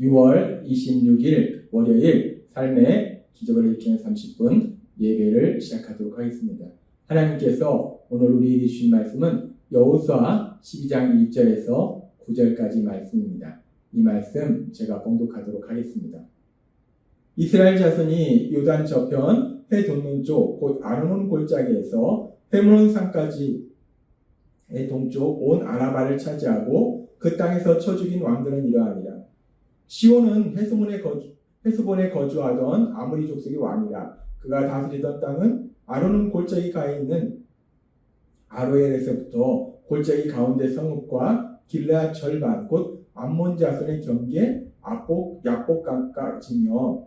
6월 26일 월요일 삶의 기적을 일으키는 30분 예배를 시작하도록 하겠습니다. 하나님께서 오늘 우리에게 주신 말씀은 여호수아 12장 1절에서 9절까지 말씀입니다. 이 말씀 제가 봉독하도록 하겠습니다. 이스라엘 자손이 요단 저편 해 동쪽 곧 아르논 골짜기에서 헤므론 산까지 동쪽 온 아라바를 차지하고 그 땅에서 쳐 죽인 왕들은 이러하니라. 시온은 헤스본에 거주하던 아모리 족속의 왕이라. 그가 다스리던 땅은 아르논 골짜기 가에 있는 아로엘에서부터 골짜기 가운데 성읍과 길르앗 절반 곧 암몬 자손의 경계 야복강까지며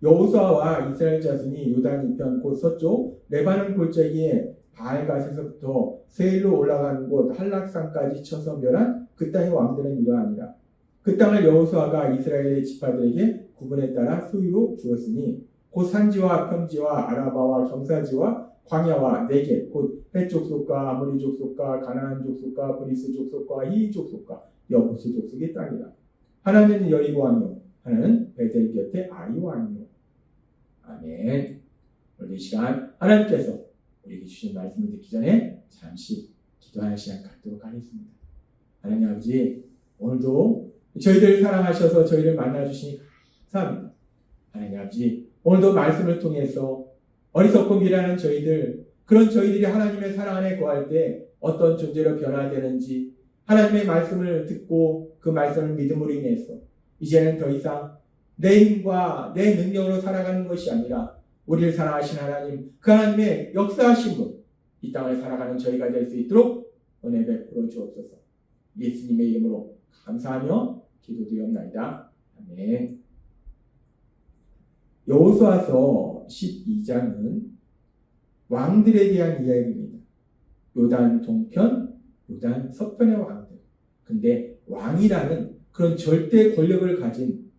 여호수아와 이스라엘 자손이 요단 이편 곧 서쪽 레바논 골짜기에 바알갓에서부터 세일로 올라가는 곳 한락산까지 쳐서 멸한 그 땅의 왕들은 이러하니라. 그 땅을 여호수아가 이스라엘의 지파들에게 구분에 따라 소유로 주었으니 곧 산지와 평지와 아라바와 경사지와 광야와 네겝 곧 헷 족속과 아모리 족속과 가나안 족속과 브리스 족속과 히위 족속과 여부스 족속의 땅이라. 하나는 여리고 왕이요 하나는 베델 곁에 아이 왕이요. 아멘. 오늘 이 시간 하나님께서 우리에게 주신 말씀을 듣기 전에 잠시 기도하는 시간 갖도록 하겠습니다. 하나님 아버지, 오늘도 저희들을 사랑하셔서 저희를 만나주시니 감사합니다. 하나님 아버지, 오늘도 말씀을 통해서 어리석고 미련한 저희들, 그런 저희들이 하나님의 사랑 안에 거할 때 어떤 존재로 변화되는지 하나님의 말씀을 듣고 그 말씀을 믿음으로 인해서 이제는 더 이상 내 힘과 내 능력으로 살아가는 것이 아니라 우리를 사랑하신 하나님, 그 하나님의 역사하신 분, 이 땅을 살아가는 저희가 될 수 있도록 은혜 베풀어 주옵소서. 예수님의 이름으로 감사하며 기도드리옵나이다. 아멘. 여호수아서 12장은 왕들에 대한 이야기입니다. 요단 동편, 요단 서편의 왕들. 근데 왕이라는 그런 절대 권력을 가진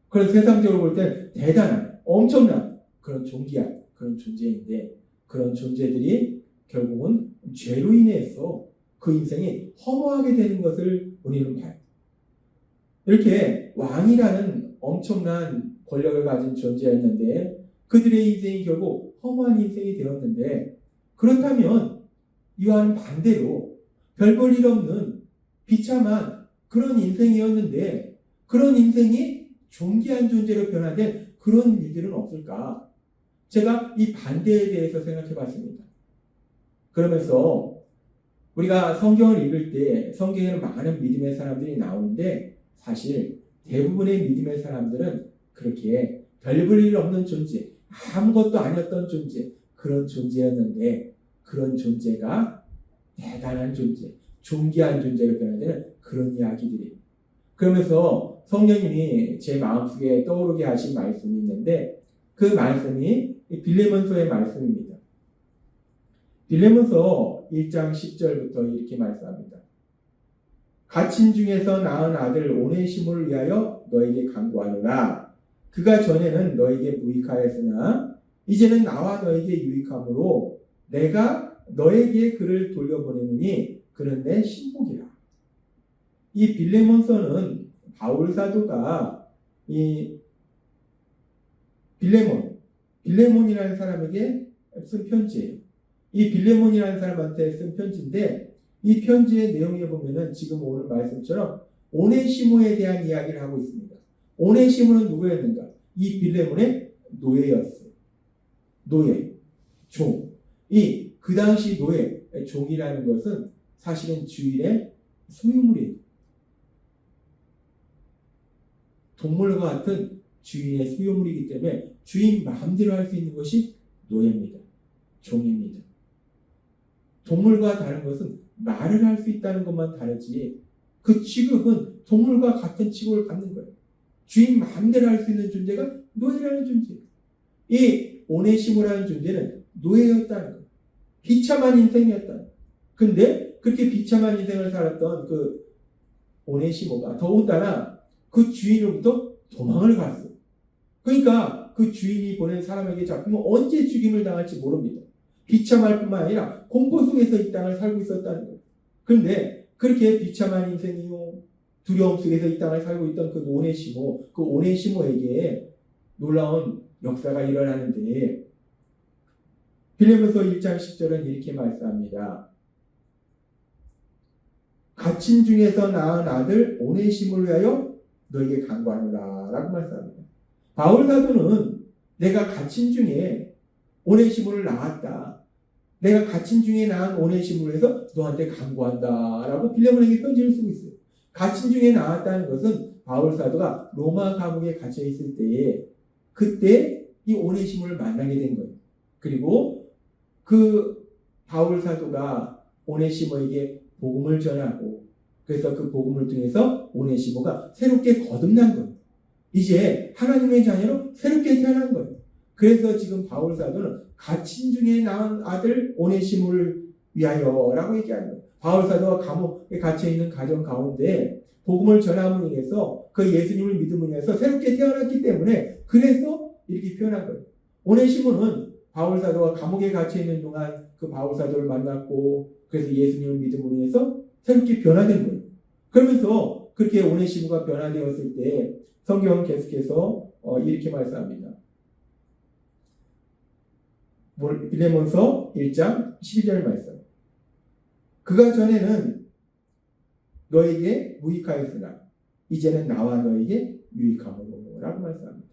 그런 세상적으로 볼 때 대단한, 엄청난 그런 존귀한 그런 존재인데 그런 존재들이 결국은 죄로 인해서 그 인생이 허무하게 되는 것을 우리는 봐요. 이렇게 왕이라는 엄청난 권력을 가진 존재였는데 그들의 인생이 결국 허무한 인생이 되었는데, 그렇다면 이와는 반대로 별 볼 일 없는 비참한 그런 인생이었는데 그런 인생이 존귀한 존재로 변화된 그런 일들은 없을까? 제가 이 반대에 대해서 생각해 봤습니다. 그러면서 우리가 성경을 읽을 때 성경에는 많은 믿음의 사람들이 나오는데 사실 대부분의 믿음의 사람들은 그렇게 별 볼 일 없는 존재, 아무것도 아니었던 존재, 그런 존재였는데 그런 존재가 대단한 존재, 존귀한 존재로 변화되는 그런 이야기들이에요. 그러면서 성령님이 제 마음속에 떠오르게 하신 말씀이 있는데 그 말씀이 빌레몬서의 말씀입니다. 빌레몬서 1장 10절부터 이렇게 말씀합니다. 갇힌 중에서 낳은 아들 오네시모를 위하여 너에게 간구하노라. 그가 전에는 너에게 무익하였으나 이제는 나와 너에게 유익함으로 내가 너에게 그를 돌려보내느니 그는 내 신복이라. 이 빌레몬서는 바울 사도가 이 빌레몬이라는 사람에게 쓴 편지예요. 이 빌레몬이라는 사람한테 쓴 편지인데 이 편지의 내용에 보면은 지금 오늘 말씀처럼 오네시모에 대한 이야기를 하고 있습니다. 오네시모는 누구였는가? 이 빌레몬의 노예였어요. 노예, 종. 그 당시 노예, 종이라는 것은 사실은 주인의 소유물이에요. 동물과 같은 주인의 소유물이기 때문에 주인 마음대로 할 수 있는 것이 노예입니다. 종입니다. 동물과 다른 것은 말을 할 수 있다는 것만 다르지 그 취급은 동물과 같은 취급을 받는 거예요. 주인 마음대로 할 수 있는 존재가 노예라는 존재예요. 이 오네시모라는 존재는 노예였다는 거예요. 비참한 인생이었다는 거예요. 근데 그렇게 비참한 인생을 살았던 그 오네시모가 더군다나 그 주인으로부터 도망을 갔어요. 그러니까 그 주인이 보낸 사람에게 잡히면 언제 죽임을 당할지 모릅니다. 비참할 뿐만 아니라 공포 속에서 이 땅을 살고 있었다는 거예요. 그런데 그렇게 비참한 인생이요, 두려움 속에서 이 땅을 살고 있던 그 오네시모에게 놀라운 역사가 일어나는데 빌레몬서 1장 10절은 이렇게 말씀합니다. 갇힌 중에서 낳은 아들 오네시모를 위하여 너에게 간구하노라 라고 말씀합니다. 바울 사도는 내가 갇힌 중에 오네시모를 낳았다. 내가 갇힌 중에 낳은 오네시모를 해서 너한테 간구한다 라고 빌레몬에게 편지를 쓰고 있어요. 갇힌 중에 낳았다는 것은 바울 사도가 로마 감옥에 갇혀 있을 때에 그때 이 오네시모를 만나게 된 거예요. 그리고 그 바울 사도가 오네시모에게 복음을 전하고 그래서 그 복음을 통해서 오네시모가 새롭게 거듭난 거예요. 이제 하나님의 자녀로 새롭게 태어난 거예요. 그래서 지금 바울 사도는 갇힌 중에 낳은 아들 오네시모를 위하여라고 얘기하는 거예요. 바울 사도가 감옥에 갇혀 있는 가정 가운데 복음을 전함으로 인해서 그 예수님을 믿음으로 인해서 새롭게 태어났기 때문에 그래서 이렇게 표현한 거예요. 오네시모는 바울 사도가 감옥에 갇혀 있는 동안 그 바울 사도를 만났고 그래서 예수님을 믿음으로 인해서 새롭게 변화된 거예요. 그러면서 그렇게 오네시모가 변화되었을 때 성경은 계속해서 이렇게 말씀합니다. 빌레몬서 1장 12절 말씀. 그가 전에는 너에게 무익하였으나 이제는 나와 너에게 유익하므로 라고 말씀합니다.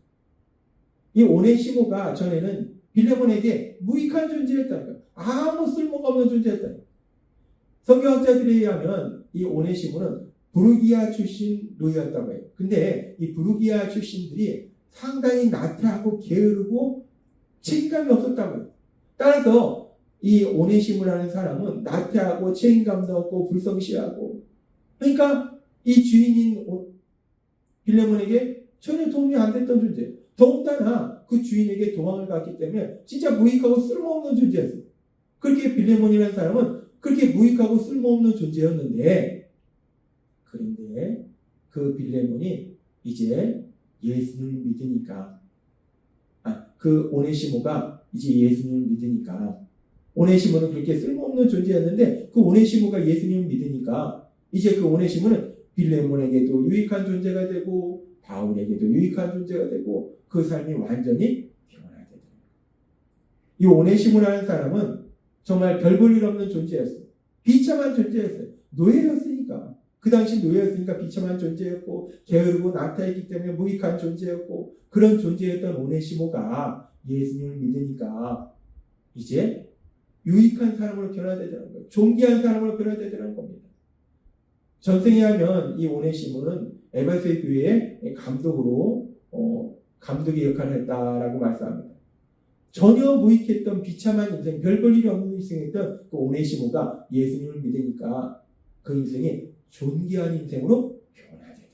이 오네시모가 전에는 빌레몬에게 무익한 존재였다니까. 아무 쓸모가 없는 존재였다니까. 성경학자들에 의하면 이 오네시모는 부르기아 출신 노예였다고 해요. 근데 이 부르기아 출신들이 상당히 나태하고 게으르고 책임감이 없었다고 해요. 따라서 이 오네시모라는 사람은 나태하고 책임감도 없고 불성실하고 그러니까 이 주인인 빌레몬에게 전혀 도움이 안 됐던 존재. 더군다나 그 주인에게 도망을 갔기 때문에 진짜 무익하고 쓸모없는 존재였어요. 그렇게 빌레몬이라는 사람은 그렇게 무익하고 쓸모없는 존재였는데 그런데 그 빌레몬이 이제 예수님을 믿으니까 그 오네시모가 이제 예수님을 믿으니까 오네시모는 그렇게 쓸모없는 존재였는데 그 오네시모가 예수님을 믿으니까 이제 그 오네시모는 빌레몬에게도 유익한 존재가 되고 바울에게도 유익한 존재가 되고 그 삶이 완전히 변화되더라고요. 이 오네시모라는 사람은 정말 별 볼 일 없는 존재였어요. 비참한 존재였어요. 노예였으니까. 그 당시 노예였으니까 비참한 존재였고 게으르고 나태했기 때문에 무익한 존재였고 그런 존재였던 오네시모가 예수님을 믿으니까 이제 유익한 사람으로 변화되더라는 거예요. 존귀한 사람으로 변화되더라는 겁니다. 전생에 하면 이 오네시모는 에베소 교회의 감독으로 감독의 역할을 했다라고 말씀합니다. 전혀 무익했던 비참한 인생, 별 볼 일이 없는 인생이었던 그 오네시모가 예수님을 믿으니까 그 인생이 존귀한 인생으로 변화되더라고요.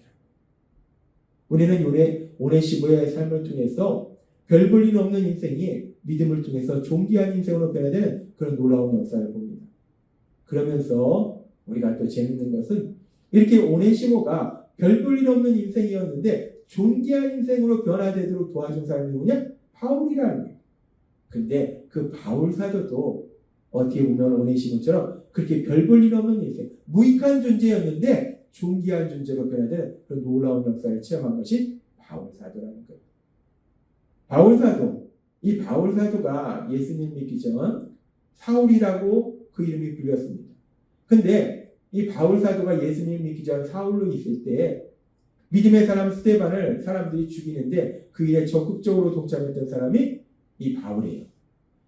우리는 오네시모의 삶을 통해서 별 볼 일 없는 인생이 믿음을 통해서 존귀한 인생으로 변화되는 그런 놀라운 역사를 봅니다. 그러면서 우리가 또 재밌는 것은 이렇게 오네시모가 별 볼 일 없는 인생이었는데 존귀한 인생으로 변화되도록 도와준 사람이 누구냐? 바울이라는 거예요. 근데 그 바울 사도도 어떻게 보면 오네시모처럼 그렇게 별 볼 일 없는 인생, 무익한 존재였는데 존귀한 존재로 변화되는 그런 놀라운 역사를 체험한 것이 바울 사도라는 거예요. 이 바울 사도가 예수님 믿기 전 사울이라고 그 이름이 불렸습니다. 근데 이 바울 사도가 예수님 믿기 전 사울로 있을 때 믿음의 사람 스데반을 사람들이 죽이는데 그 일에 적극적으로 동참했던 사람이 이 바울이에요.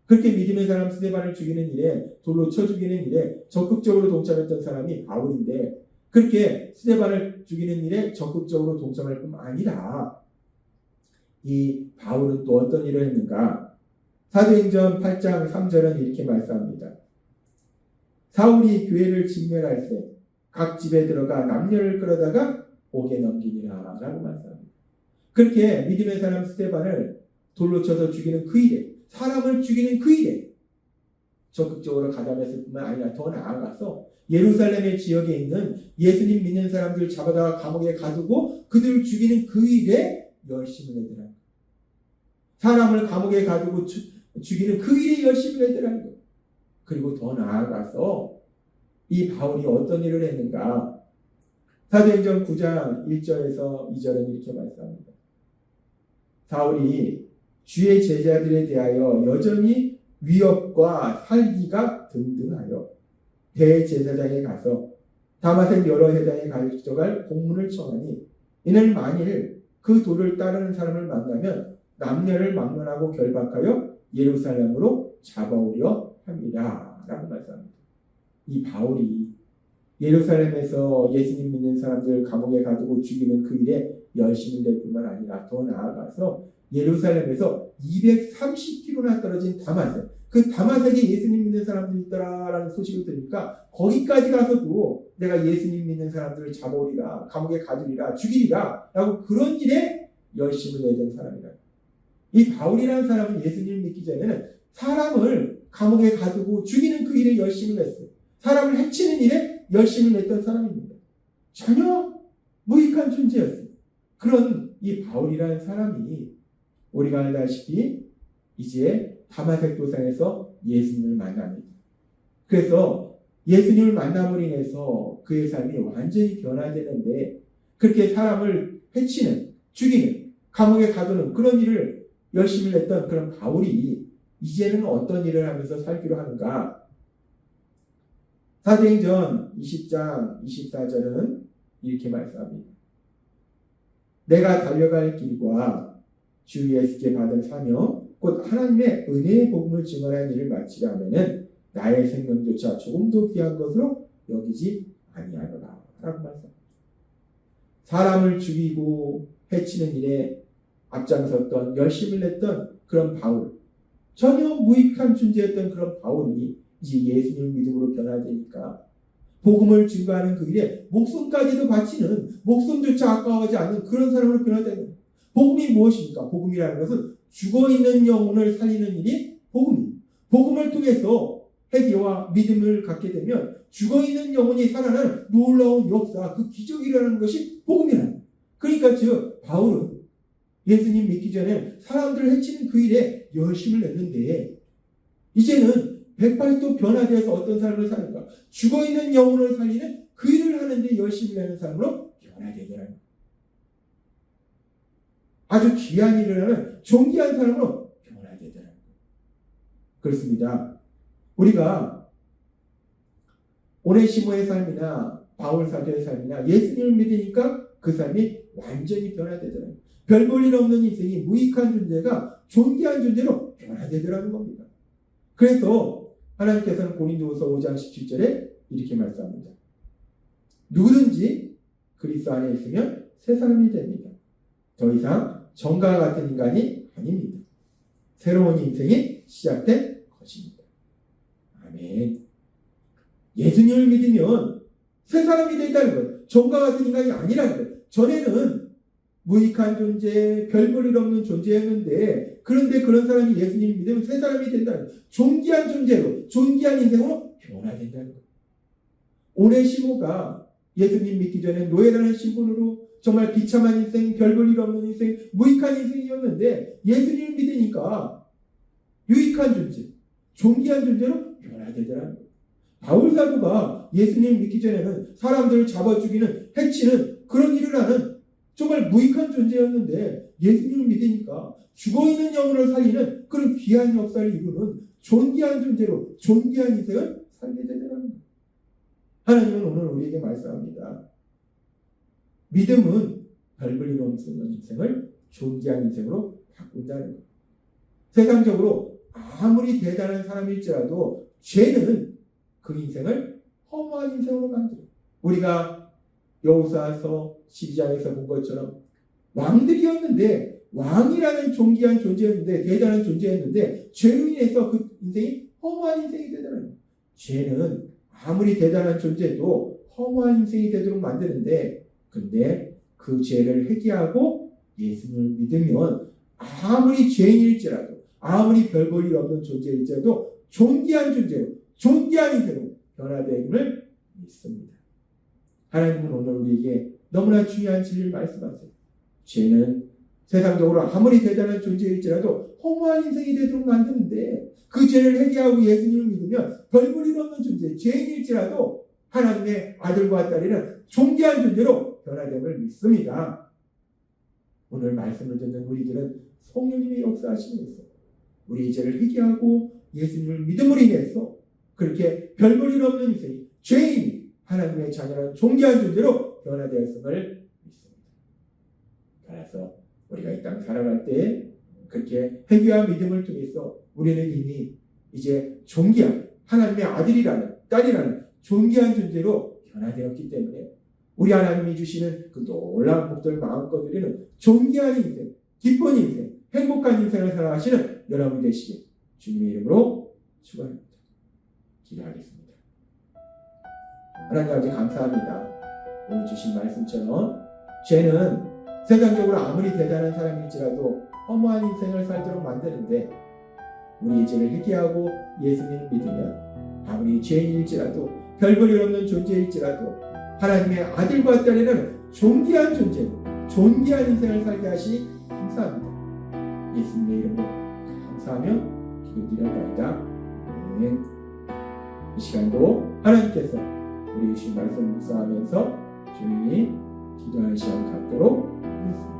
그렇게 믿음의 사람 스데반을 죽이는 일에 돌로 쳐 죽이는 일에 적극적으로 동참했던 사람이 바울인데 그렇게 스데반을 죽이는 일에 적극적으로 동참할 뿐만 아니라 이 바울은 또 어떤 일을 했는가? 사도행전 8장 3절은 이렇게 말씀합니다. 사울이 교회를 진멸할 때 각 집에 들어가 남녀를 끌어다가 옥에 넘기니라 라고 말씀합니다. 그렇게 믿음의 사람 스데반을 돌로 쳐서 죽이는 그 일에 사람을 죽이는 그 일에 적극적으로 가담했을 뿐만 아니라 더 나아가서 예루살렘의 지역에 있는 예수님 믿는 사람들 잡아다가 감옥에 가두고 그들을 죽이는 그 일에 열심을 했더라. 사람을 감옥에 가두고 죽이는 그 일에 열심을 했더라는 거예요. 그리고 더 나아가서 이 바울이 어떤 일을 했는가? 사도행전 9장 1절에서 2절은 이렇게 말씀합니다. 사울이 주의 제자들에 대하여 여전히 위협과 살기가 등등하여 대제사장에 가서 다마색 여러 회당에 가져갈 공문을 청하니 이는 만일 그 도를 따르는 사람을 만나면 남녀를 막론하고 결박하여 예루살렘으로 잡아오려 함이라 라고 말씀합니다. 이 바울이 예루살렘에서 예수님 믿는 사람들 감옥에 가두고 죽이는 그 일에 열심히 될 뿐만 아니라 더 나아가서 예루살렘에서 230km나 떨어진 다마색, 그 다마색에 예수님 믿는 사람들이 있더라라는 소식을 들으니까 거기까지 가서도 내가 예수님 믿는 사람들을 잡아오리라, 감옥에 가두리라, 죽이리라 라고 그런 일에 열심을 내던 사람이라. 이 바울이라는 사람은 예수님을 믿기 전에는 사람을 감옥에 가두고 죽이는 그 일에 열심을 냈어요. 사람을 해치는 일에 열심을 냈던 사람입니다. 전혀 무익한 존재였어요. 그런 이 바울이라는 사람이 우리가 알다시피 이제 다마색 도상에서 예수님을 만납니다. 그래서 예수님을 만남으로 인해서 그의 삶이 완전히 변화되는데 그렇게 사람을 해치는, 죽이는, 감옥에 가두는 그런 일을 열심히 했던 그런 바울이 이제는 어떤 일을 하면서 살기로 하는가? 사도행전 20장 24절은 이렇게 말씀합니다. 내가 달려갈 길과 주 예수께 받은 사명 곧 하나님의 은혜의 복음을 증언하는 일을 마치려 하면은 나의 생명조차 조금도 귀한 것으로 여기지 아니하노라 라고 말씀합니다. 사람을 죽이고 해치는 일에 앞장섰던 열심을 냈던 그런 바울, 전혀 무익한 존재였던 그런 바울이 이제 예수님을 믿음으로 변화되니까 복음을 증거하는 그 일에 목숨까지도 바치는, 목숨조차 아까워하지 않는 그런 사람으로 변화되는 거예요. 복음이 무엇입니까? 복음이라는 것은 죽어있는 영혼을 살리는 일이 복음입니다. 복음을 통해서 회개와 믿음을 갖게 되면 죽어있는 영혼이 살아나는 놀라운 역사, 그 기적이 일어나는 것이 복음이라는 거예요. 그러니까 즉 바울은 예수님 믿기 전에 사람들을 해치는 그 일에 열심을 냈는데 이제는 180도 변화되어서 어떤 삶을 사는가? 죽어있는 영혼을 살리는 그 일을 하는데 열심히 내는 삶으로 변화되더라는 거예요. 아주 귀한 일을 하는 존귀한 사람으로 변화되더라는 거예요. 그렇습니다. 우리가 오네시모의 삶이나 바울 사도의 삶이나 예수님을 믿으니까 그 삶이 완전히 변화되더라는 거예요. 별 볼 일 없는 인생이 무익한 존재가 존귀한 존재로 변화되더라는 겁니다. 그래서 하나님께서는 고린도후서 5장 17절에 이렇게 말씀합니다. 누구든지 그리스도 안에 있으면 새 사람이 됩니다. 더 이상 전과 같은 인간이 아닙니다. 새로운 인생이 시작된 것입니다. 아멘. 예수님을 믿으면 새 사람이 된다는 거예요. 전과 같은 인간이 아니라는 거예요. 전에는 무익한 존재, 별 볼 일 없는 존재였는데 그런데 그런 사람이 예수님을 믿으면 새 사람이 된다는 거예요. 존귀한 존재로, 존귀한 인생으로 변화된다는 거예요. 오네시모가 예수님 믿기 전에 노예라는 신분으로 정말 비참한 인생, 별 볼 일 없는 인생, 무익한 인생이었는데 예수님을 믿으니까 유익한 존재, 존귀한 존재로 변화되더라는 거예요. 바울 사도가 예수님을 믿기 전에는 사람들을 잡아 죽이는, 해치는 그런 일을 하는 정말 무익한 존재였는데 예수님을 믿으니까 죽어있는 영혼을 살리는 그런 귀한 역사를 이루는 존귀한 존재로 존귀한 인생을 살게 되더라는 거예요. 하나님은 오늘 우리에게 말씀합니다. 믿음은 별 볼 일 없는 인생을 존귀한 인생으로 바꾼다는 거예요. 세상적으로 아무리 대단한 사람일지라도 죄는 그 인생을 허무한 인생으로 만들어요. 우리가 여호수아서 12장에서 본 것처럼 왕들이었는데 왕이라는 존귀한 존재였는데 대단한 존재였는데 죄로 인해서 그 인생이 허무한 인생이 되더라는 거예요. 죄는 아무리 대단한 존재도 허무한 인생이 되도록 만드는데 근데 그 죄를 회개하고 예수님을 믿으면 아무리 죄인일지라도 아무리 별 볼 일 없는 존재일지라도 존귀한 존재로 존귀한 인생으로 변화됨을 믿습니다. 하나님은 오늘 우리에게 너무나 중요한 진리를 말씀하세요. 죄는 세상적으로 아무리 대단한 존재일지라도 허무한 인생이 되도록 만드는데 그 죄를 회개하고 예수님을 믿으면 별 볼 일 없는 존재, 죄인일지라도 하나님의 아들과 딸이는 존귀한 존재로 변화됨을 믿습니다. 오늘 말씀을 듣는 우리들은 성령님의 역사하심에서 우리 죄를 회개하고 예수님을 믿음으로 인해서 그렇게 별볼일 없는 인생, 죄인이 하나님의 자녀라는 존귀한 존재로 변화되었음을 믿습니다. 따라서 우리가 이 땅 살아갈 때 그렇게 회개와 믿음을 통해서 우리는 이미 이제 존귀한 하나님의 아들이라는 딸이라는 존귀한 존재로 변화되었기 때문에 우리 하나님이 주시는 그 놀라운 복들을 마음껏 누리는 존귀한 인생, 기쁜 인생, 행복한 인생을 살아가시는 여러분 되시길 주님의 이름으로 축원합니다. 기도하겠습니다. 하나님 아버지 감사합니다. 오늘 주신 말씀처럼 죄는 세상적으로 아무리 대단한 사람일지라도 허무한 인생을 살도록 만드는데 우리의 죄를 회개하고 예수님을 믿으면 아무리 죄인일지라도 별볼일 없는 존재일지라도 하나님의 아들과 딸이라는 존귀한 존재로 존귀한 인생을 살게 하시니 감사합니다. 예수님의 이름으로 감사하며 기도드려옵나이다. 아멘. 이 시간도 하나님께서 우리 주신 말씀 묵상하면서 조용히 기도하는 시간 갖도록 하겠습니다.